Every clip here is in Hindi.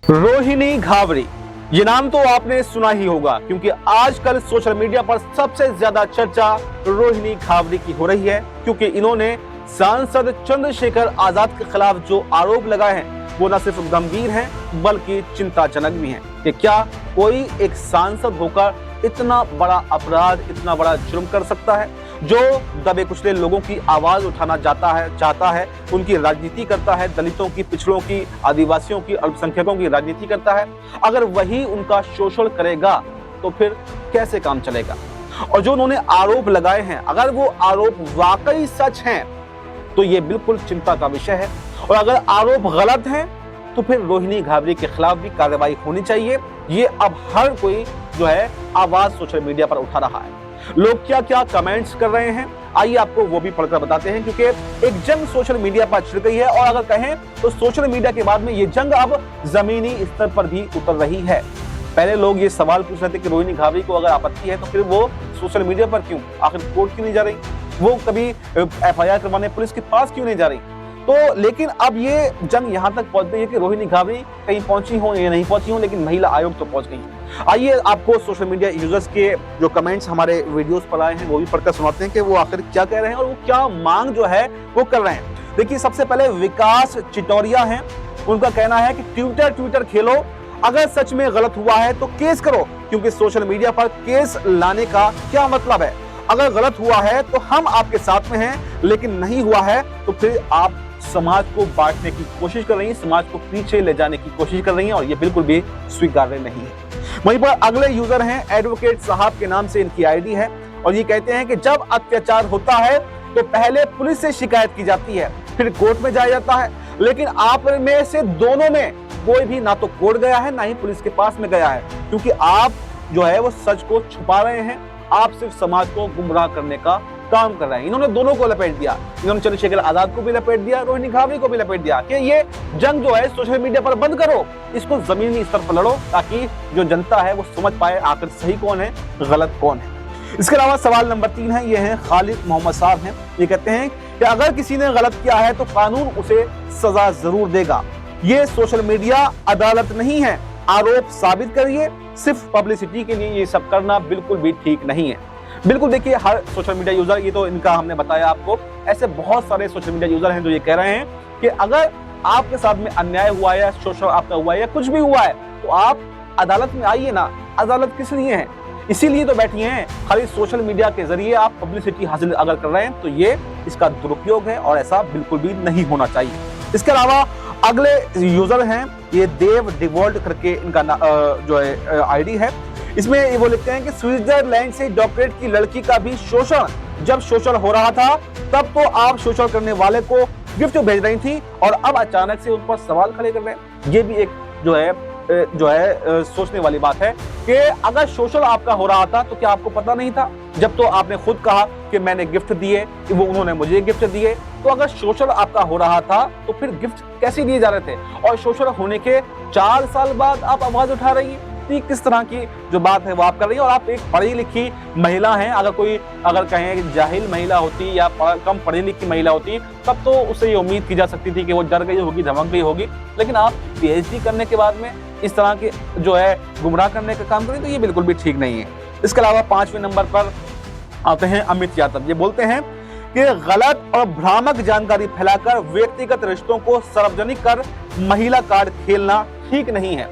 रोहिणी घावरी, ये नाम तो आपने सुना ही होगा क्योंकि आजकल सोशल मीडिया पर सबसे ज्यादा चर्चा रोहिणी घावरी की हो रही है, क्योंकि इन्होंने सांसद चंद्रशेखर आजाद के खिलाफ जो आरोप लगाए हैं वो न सिर्फ गंभीर हैं बल्कि चिंताजनक भी हैं कि क्या कोई एक सांसद होकर इतना बड़ा अपराध, इतना बड़ा जुर्म कर सकता है, जो दबे कुचले लोगों की आवाज उठाना चाहता है, उनकी राजनीति करता है, दलितों की, पिछड़ों की, आदिवासियों की, अल्पसंख्यकों की राजनीति करता है। अगर वही उनका शोषण करेगा तो फिर कैसे काम चलेगा? और जो उन्होंने आरोप लगाए हैं, अगर वो आरोप वाकई सच हैं तो ये बिल्कुल चिंता का विषय है, और अगर आरोप गलत हैं तो फिर रोहिणी घावरी के खिलाफ भी कार्रवाई होनी चाहिए। ये अब हर कोई जो है आवाज सोशल मीडिया पर उठा रहा है। लोग क्या क्या कमेंट्स कर रहे हैं, आइए आपको वो भी पढ़कर बताते हैं, क्योंकि एक जंग सोशल मीडिया पर छिड़ गई है और अगर कहें तो सोशल मीडिया के बाद में ये जंग अब जमीनी स्तर पर भी उतर रही है। पहले लोग ये सवाल पूछ रहे थे कि रोहिणी घावरी को अगर आपत्ति है तो फिर वो सोशल मीडिया पर क्यों, आखिर कोर्ट क्यों नहीं जा रही, वो कभी FIR करवाने पुलिस के पास क्यों नहीं जा रही? तो लेकिन अब ये जंग यहाँ तक पहुंच गई है कि रोहिणी घावरी कहीं पहुंची हो या नहीं पहुंची हो, लेकिन महिला आयोग तो पहुंच गई है। आइए आपको सोशल मीडिया यूजर्स के जो कमेंट्स हमारे वीडियोस पर आए हैं वो भी पढ़कर सुनाते हैं कि वो आखिर क्या कह रहे हैं और वो क्या मांग जो है वो कर रहे हैं। देखिए, सबसे पहले विकास चिटौरिया हैं, उनका कहना है कि ट्विटर खेलो, अगर सच में गलत हुआ है तो केस करो, क्योंकि सोशल मीडिया पर केस लाने का क्या मतलब है? अगर गलत हुआ है तो हम आपके साथ में हैं, लेकिन नहीं हुआ है तो फिर आप समाज को बांटने की कोशिश कर रही हैं, समाज को पीछे ले जाने की कोशिश कर रही हैं, और ये बिल्कुल भी स्वीकार्य नहीं है। वहीं पर अगले यूजर हैं, एडवोकेट साहब के नाम से इनकी आईडी है, और ये कहते हैं कि जब अत्याचार होता है तो पहले पुलिस से शिकायत की जाती है, फिर कोर्ट में जाया जाता है, लेकिन आप में से दोनों में कोई भी ना तो कोर्ट गया है ना ही पुलिस के पास में गया है, क्योंकि आप जो है वो सच को छुपा रहे हैं, आप सिर्फ समाज को गुमराह करने का काम कर रहे हैं। इन्होंने दोनों को लपेट दिया, इन्होंने चंद्रशेखर आजाद को भी लपेट दिया, रोहिणी घावरी को भी लपेट दिया कि ये जंग जो है सोशल मीडिया पर बंद करो, इसको जमीनी स्तर पर लड़ो, ताकि जो जनता है वो समझ पाए आखिर सही कौन है, गलत कौन है। इसके अलावा सवाल नंबर 3 है, ये है खालिद मोहम्मद साहब हैं, ये कहते हैं कि अगर किसी ने गलत किया है तो कानून उसे सजा जरूर देगा, ये सोशल मीडिया अदालत नहीं है, आरोप साबित करिए, सिर्फ पब्लिसिटी के लिए ये सब करना बिल्कुल भी ठीक नहीं है। बिल्कुल देखिए, हर सोशल मीडिया यूजर, ये तो इनका हमने बताया आपको, ऐसे बहुत सारे सोशल मीडिया यूजर हैं जो ये कह रहे हैं कि अगर आपके साथ में अन्याय हुआ है, शोषण आपका हुआ है या कुछ भी हुआ है तो आप अदालत में आइए ना। अदालत किस लिए है? इसीलिए तो बैठी हैं, खाली सोशल मीडिया के जरिए आप पब्लिसिटी हासिल अगर कर रहे हैं तो ये इसका दुरुपयोग है और ऐसा बिल्कुल भी नहीं होना चाहिए। इसके अलावा अगले यूजर हैं, ये देव डिवॉल्ट करके इनका जो है आईडी है, इसमें वो लिखते हैं कि स्विट्जरलैंड से डॉक्टरेट की लड़की का भी शोषण, जब शोषण हो रहा था तब तो आप शोषण करने वाले को गिफ्ट भेज रही थी और अब अचानक से उन पर सवाल खड़े कर रहे हैं। ये भी एक जो है सोचने वाली बात है कि अगर शोषण आपका हो रहा था तो क्या आपको पता नहीं था? जब तो आपने खुद कहा कि मैंने गिफ्ट दिए, वो उन्होंने मुझे गिफ्ट दिए, तो अगर शोषण आपका हो रहा था तो फिर गिफ्ट कैसे दिए जा रहे थे? और शोषण होने के 4 साल बाद आप आवाज उठा रही हैं, किस तरह की जो बात है वो आप कर रही हैं। और आप एक पढ़ी लिखी महिला हैं, अगर कहें जाहिल महिला होती या कम पढ़ी लिखी महिला होती तब तो उससे ये उम्मीद की जा सकती थी कि वो डर गई होगी, धमक गई होगी, लेकिन आप PhD करने के बाद में इस तरह के जो है गुमराह करने का काम करें तो ये बिल्कुल भी ठीक नहीं है। इसके अलावा 5वें नंबर पर आते हैं अमित यादव, ये बोलते हैं कि गलत और भ्रामक जानकारी फैलाकर व्यक्तिगत रिश्तों को सार्वजनिक कर महिला कार्ड खेलना ठीक नहीं है।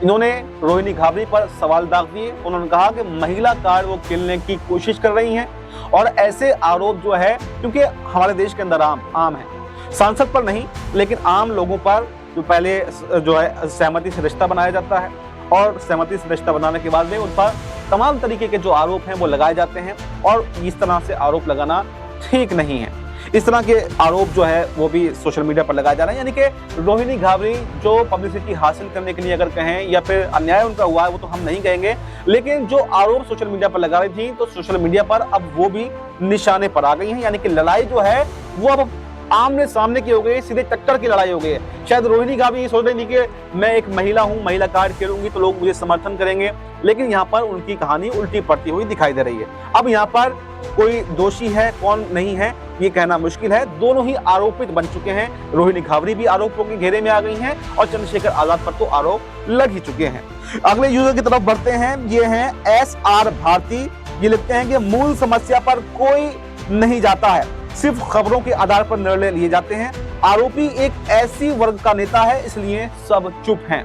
इन्होंने रोहिणी घावरी पर सवाल दाग दिए, उन्होंने कहा कि महिला कार्ड वो खेलने की कोशिश कर रही हैं, और ऐसे आरोप जो है, क्योंकि हमारे देश के अंदर आम है, सांसद पर नहीं लेकिन आम लोगों पर जो पहले जो है सहमति से रिश्ता बनाया जाता है, और सहमति से रिश्ता बनाने के बाद में उन पर तमाम तरीके के जो आरोप हैं वो लगाए जाते हैं, और इस तरह से आरोप लगाना ठीक नहीं है। इस तरह के आरोप जो है वो भी सोशल मीडिया पर लगाए जा रहे हैं, यानी कि रोहिणी घावरी जो पब्लिसिटी हासिल करने के लिए अगर कहें या फिर अन्याय उनका हुआ है वो तो हम नहीं कहेंगे, लेकिन जो आरोप सोशल मीडिया पर लगा रही थी तो सोशल मीडिया पर अब वो भी निशाने पर आ गई हैं, यानी कि लड़ाई जो है वो अब आमने सामने की हो गई, सीधे टक्कर की लड़ाई हो गई है। शायद रोहिणी घावी ये सोच रही थी कि मैं एक महिला हूं, महिला कार्ड खेलूंगी तो लोग मुझे समर्थन करेंगे, लेकिन यहाँ पर उनकी कहानी उल्टी पड़ती हुई दिखाई दे रही है। अब यहाँ पर कोई दोषी है कौन नहीं है ये कहना मुश्किल है, दोनों ही आरोपित बन चुके हैं। रोहिणी घावरी भी आरोपों के घेरे में आ गई हैं और चंद्रशेखर आजाद पर तो आरोप लग ही चुके हैं। अगले यूजर की तरफ बढ़ते हैं, ये हैं SR भारती। ये लिखते हैं कि मूल समस्या पर कोई नहीं जाता है, सिर्फ खबरों के आधार पर निर्णय लिए जाते हैं। आरोपी एक ऐसी वर्ग का नेता है इसलिए सब चुप हैं।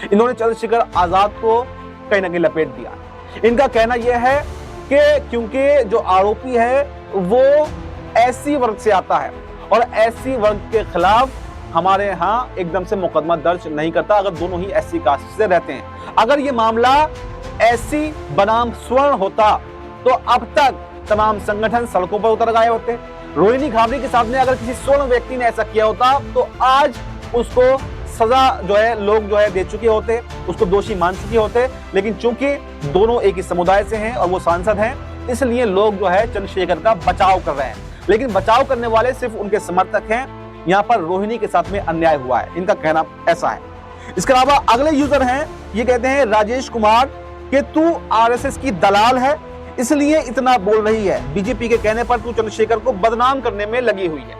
इन्होंने चंद्रशेखर आजाद को कहीं ना कहीं लपेट दिया। इनका कहना यह है कि क्योंकि जो आरोपी है वो ऐसी वर्ग से आता है और ऐसी वर्ग के खिलाफ हमारे यहाँ एकदम से मुकदमा दर्ज नहीं करता अगर दोनों ही ऐसी कास्ट से रहते हैं। अगर ये मामला ऐसी बनाम स्वर्ण होता तो अब तक तमाम संगठन सड़कों पर उतर गए होते। रोहिणी घावरी के साथ में अगर किसी स्वर्ण व्यक्ति ने ऐसा किया होता तो आज उसको सजा जो है लोग जो है दे चुके होते, उसको दोषी मान चुके होते। लेकिन चूंकि दोनों एक ही समुदाय से हैं और वो सांसद हैं, इसलिए लोग जो है चंद्रशेखर का बचाव कर रहे हैं। लेकिन बचाव करने वाले सिर्फ उनके समर्थक हैं। यहाँ पर रोहिणी के साथ में अन्याय हुआ है, इनका कहना ऐसा है। इसके अलावा अगले यूजर हैं, ये कहते हैं राजेश कुमार कि तू RSS की दलाल है इसलिए इतना बोल रही है, बीजेपी के कहने पर तू चंद्रशेखर को बदनाम करने में लगी हुई है।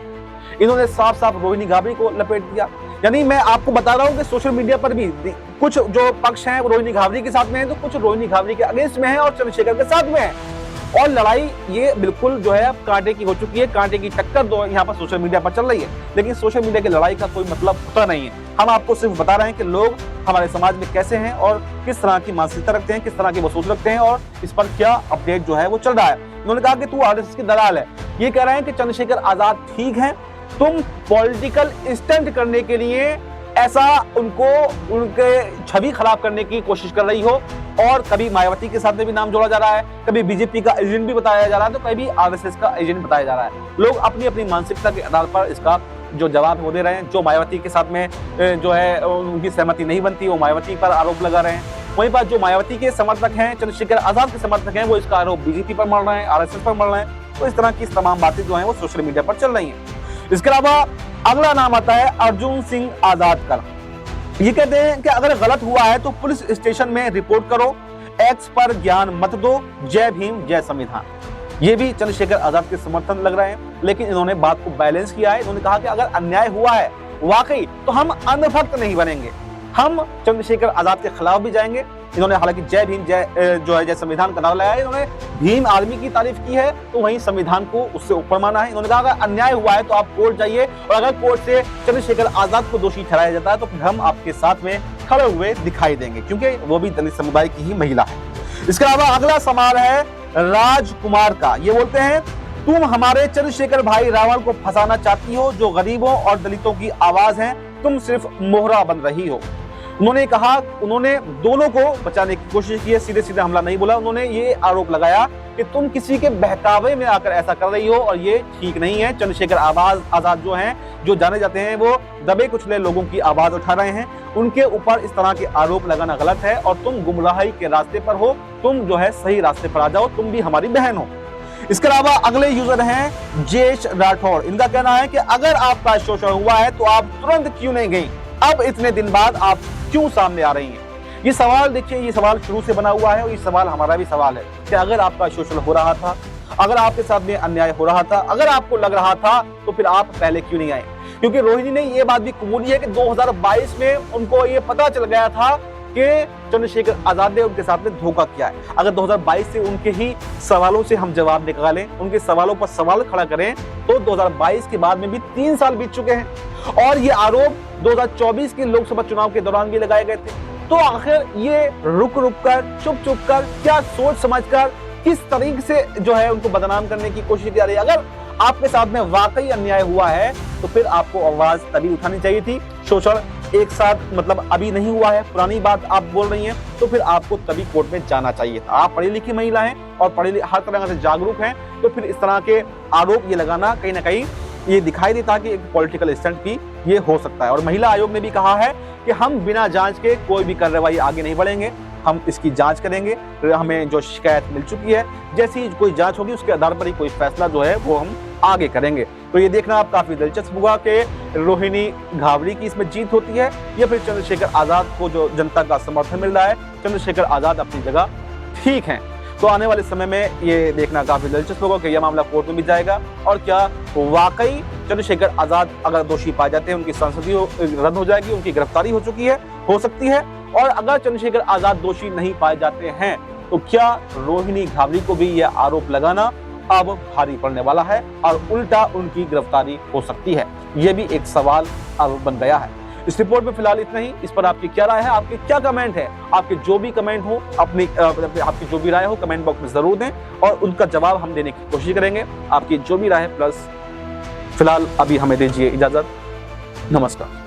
इन्होंने साफ साफ रोहिणी घावरी को लपेट दिया। यानी मैं आपको बता रहा हूं कि सोशल मीडिया पर भी कुछ जो पक्ष हैं वो रोहिणी घावरी के साथ में है, तो कुछ रोहिणी घावरी के अगेंस्ट में है और चंद्रशेखर के साथ में है। और लड़ाई ये बिल्कुल जो है अब कांटे की हो चुकी है, कांटे की टक्कर दो यहाँ पर सोशल मीडिया पर चल रही है। लेकिन सोशल मीडिया की लड़ाई का कोई मतलब होता नहीं है। हम आपको सिर्फ बता रहे हैं कि लोग हमारे समाज में कैसे हैं और किस तरह की मानसिकता रखते हैं, किस तरह की वो सोच रखते हैं और इस पर क्या अपडेट जो है वो चल रहा है। उन्होंने कहा कि तू RSS की दलाल है। ये कह रहे हैं कि चंद्रशेखर आजाद ठीक है, तुम पॉलिटिकल स्टंट करने के लिए ऐसा उनके छवि खराब करने की कोशिश कर रही हो। और कभी मायावती के साथ में भी नाम जोड़ा जा रहा है, कभी बीजेपी का एजेंट भी बताया जा रहा है, तो कभी RSS का एजेंट बताया जा रहा है। लोग अपनी अपनी मानसिकता के आधार पर इसका जो जवाब वो दे रहे हैं। जो मायावती के साथ में जो है उनकी सहमति नहीं बनती, वो मायावती पर आरोप लगा रहे हैं। वहीं पर जो मायावती के समर्थक हैं, चंद्रशेखर आजाद के समर्थक हैं, वो इसका आरोप बीजेपी पर मढ़ रहे हैं, RSS पर मढ़ रहे हैं। तो इस तरह की तमाम बातें जो है वो सोशल मीडिया पर चल रही है। इसके अलावा अगला नाम आता है अर्जुन सिंह आजाद का। ये कहते हैं कि अगर गलत हुआ है तो पुलिस स्टेशन में रिपोर्ट करो, एक्स पर ज्ञान मत दो, जय भीम जय संविधान। ये भी चंद्रशेखर आजाद के समर्थन लग रहे हैं, लेकिन इन्होंने बात को बैलेंस किया है। इन्होंने कहा कि अगर अन्याय हुआ है वाकई तो हम अंधभक्त नहीं बनेंगे, हम चंद्रशेखर आजाद के खिलाफ भी जाएंगे। इन्होंने हालांकि जय भीम जय संविधान का नारा लगाया है। इन्होंने भीम आर्मी की तारीफ की है तो वहीं संविधान को उससे ऊपर माना है। इन्होंने कहा अगर अन्याय हुआ है तो आप कोर्ट जाइए और अगर कोर्ट से चंद्रशेखर आजाद को दोषी ठहराया जाता है तो फिर हम आपके साथ में खड़े हुए दिखाई देंगे, क्योंकि वो भी दलित समुदाय की ही महिला है। इसके अलावा अगला सवाल है राजकुमार का। ये बोलते हैं तुम हमारे चंद्रशेखर भाई रावण को फंसाना चाहती हो, जो गरीबों और दलितों की आवाज है, तुम सिर्फ मोहरा बन रही हो। उन्होंने कहा, उन्होंने दोनों को बचाने की कोशिश की है, सीधे सीधे हमला नहीं बोला। उन्होंने ये आरोप लगाया कि तुम किसी के बहकावे में आकर ऐसा कर रही हो और ये ठीक नहीं है। चंद्रशेखर आजाद जो हैं, जो जाने जाते हैं, वो दबे कुचले लोगों की आवाज उठा रहे हैं। उनके ऊपर इस तरह के आरोप लगाना गलत है और तुम गुमराही के रास्ते पर हो, तुम जो है सही रास्ते पर आ जाओ, तुम भी हमारी बहन हो। इसके अलावा अगले यूजर हैं जेश राठौड़। इनका कहना है कि अगर आपका शोषण हुआ है तो आप तुरंत क्यों नहीं गई, अब इतने दिन बाद आप क्यों सामने आ रही हैं। ये सवाल देखिए, ये सवाल शुरू से बना हुआ है और ये सवाल हमारा भी सवाल है कि अगर आपका शोषण हो रहा था, अगर आपके साथ में अन्याय हो रहा था, अगर आपको लग रहा था तो फिर आप पहले क्यों नहीं आए। क्योंकि रोहिणी ने ये बात भी कबूली है कि 2022 में उनको ये पता चल गया था कि चंद्रशेखर आजाद ने उनके साथ में धोखा किया है। अगर 2022 से उनके ही सवालों से हम जवाब निकालें, उनके सवालों पर सवाल खड़ा करें, तो 2022 के बाद में भी 3 साल बीत चुके हैं और ये आरोप 2024 के लोकसभा चुनाव के दौरान भी लगाए गए थे। तो आखिर ये रुक कर, चुप कर, क्या सोच समझकर, किस तरीके से जो है उनको बदनाम करने की कोशिश की जा रही है। अगर आपके साथ में वाकई अन्याय हुआ है तो फिर आपको आवाज तभी उठानी चाहिए थी। शोषण एक साथ मतलब अभी नहीं हुआ है, पुरानी बात आप बोल रही हैं, तो फिर आपको तभी कोर्ट में जाना चाहिए था। आप पढ़ी लिखी महिला हैं और हर तरह से जागरूक हैं, तो फिर इस तरह के आरोप ये लगाना कहीं ना कहीं ये दिखाई देता कि एक पॉलिटिकल स्टंट भी ये हो सकता है। और महिला आयोग ने भी कहा है कि हम बिना जांच के कोई भी कार्रवाई आगे नहीं बढ़ेंगे, हम इसकी जांच करेंगे। हमें जो शिकायत मिल चुकी है, जैसी कोई जांच होगी उसके आधार पर ही कोई फैसला जो है वो हम आगे करेंगे। तो ये देखना आप काफी दिलचस्प होगा कि रोहिणी घावरी की इसमें जीत होती है या फिर चंद्रशेखर आजाद को जो जनता का समर्थन मिल रहा है, चंद्रशेखर आजाद अपनी जगह ठीक है। तो आने वाले समय में ये देखना काफी दिलचस्प होगा कि यह मामला कोर्ट में भी जाएगा और क्या वाकई चंद्रशेखर आजाद अगर दोषी पाए जाते हैं उनकी सांसदी रद्द हो जाएगी, उनकी गिरफ्तारी हो चुकी है, हो सकती है। और अगर चंद्रशेखर आजाद दोषी नहीं पाए जाते हैं तो क्या रोहिणी घावरी को भी यह आरोप लगाना अब भारी पड़ने वाला है और उल्टा उनकी गिरफ्तारी हो सकती है। यह भी एक सवाल अब बन गया है। इस रिपोर्ट में फिलहाल इतना ही। इस पर आपकी क्या राय है, आपके क्या कमेंट है? आपके जो भी कमेंट हो आपकी जो भी राय हो कमेंट बॉक्स में जरूर दें और उनका जवाब हम देने की कोशिश करेंगे। आपकी जो भी राय है प्लस फिलहाल अभी हमें दीजिए इजाजत। नमस्कार।